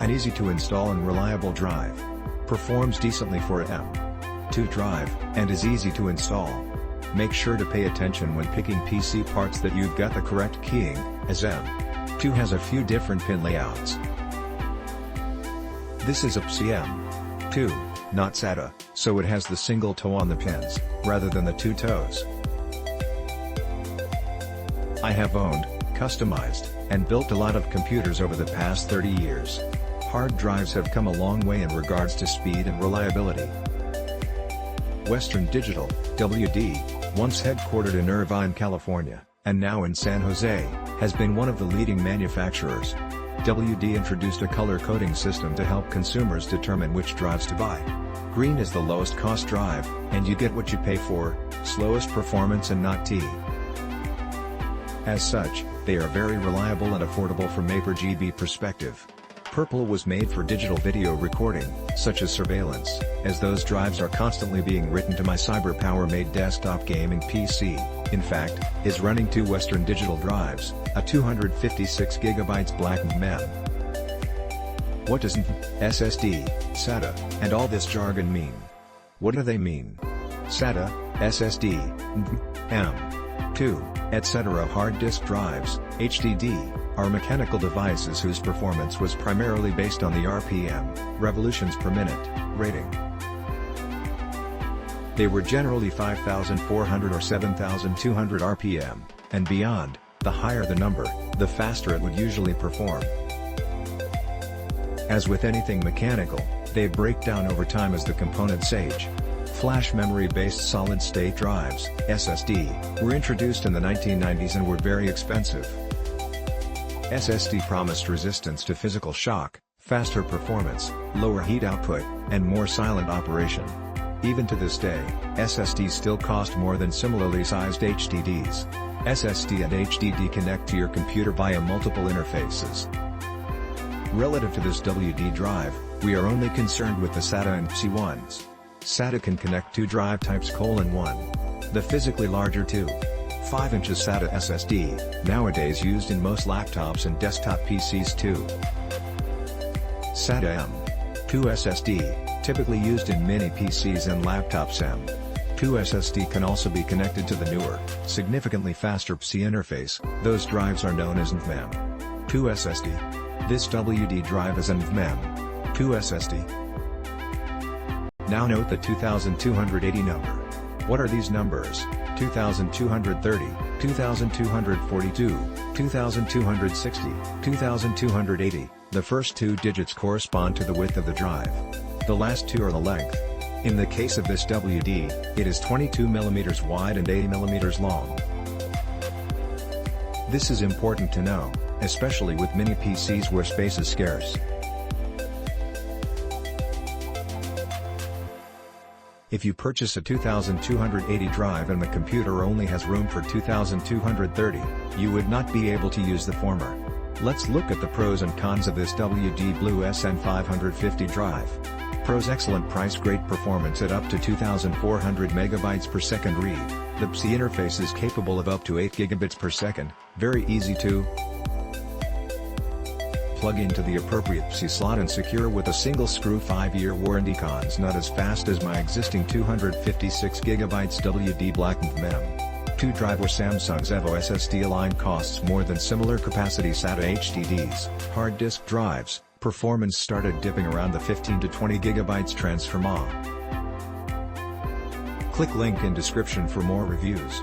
An easy to install and reliable drive. Performs decently for a M2 drive, and is easy to install. Make sure to pay attention when picking PC parts that you've got the correct keying, as M2 has a few different pin layouts. This is a PCIe 2, not SATA, so it has the single toe on the pins, rather than the two toes. I have owned, customized, and built a lot of computers over the past 30 years. Hard drives have come a long way in regards to speed and reliability. Western Digital, WD, once headquartered in Irvine, California, and now in San Jose, has been one of the leading manufacturers. WD introduced a color coding system to help consumers determine which drives to buy. Green is the lowest cost drive, and you get what you pay for, slowest performance and not T. As such, they are very reliable and affordable from a per GB perspective. Purple was made for digital video recording, such as surveillance, as those drives are constantly being written to my CyberPower-made desktop gaming PC. In fact, is running two Western Digital drives, a 256GB black NVMe. What does SSD, SATA, and all this jargon mean? What do they mean? SATA, SSD, M2, etc. hard disk drives, HDD, are mechanical devices whose performance was primarily based on the RPM, revolutions per minute, rating. They were generally 5,400 or 7,200 RPM, and beyond. The higher the number, the faster it would usually perform. As with anything mechanical, they break down over time as the components age. Flash memory-based solid-state drives, SSD, were introduced in the 1990s and were very expensive. SSD promised resistance to physical shock, faster performance, lower heat output, and more silent operation. Even to this day, SSDs still cost more than similarly sized HDDs. SSD and HDD connect to your computer via multiple interfaces. Relative to this WD drive, we are only concerned with the SATA and PCIe ones. SATA can connect two drive types: 1. The physically larger 2.5 inches SATA SSD, nowadays used in most laptops and desktop PCs too. SATA M2 SSD, typically used in mini PCs and laptops. M2 SSD can also be connected to the newer, significantly faster PCIe interface. Those drives are known as NVMe 2 SSD. This WD drive is an NVMe 2 SSD. Now note the 2280 number. What are these numbers? 2230, 2242, 2260, 2280. The first two digits correspond to the width of the drive. The last two are the length. In the case of this WD, it is 22 mm wide and 80 mm long. This is important to know, especially with mini PCs where space is scarce. If you purchase a 2280 drive and the computer only has room for 2230, you would not be able to use the former. Let's look at the pros and cons of this WD Blue SN550 drive. Pros: excellent price, great performance at up to 2400 MB per second read. The PCIe interface is capable of up to 8 gigabits per second, very easy to plug into the appropriate PCIe slot and secure with a single screw. 5-year warranty. Cons: not as fast as my existing 256 GB WD Black NVMe 2 drive or Samsung's Evo SSD line. Costs more than similar capacity SATA HDDs. Hard disk drives, performance started dipping around the 15 to 20 GB transfer. Click link in description for more reviews.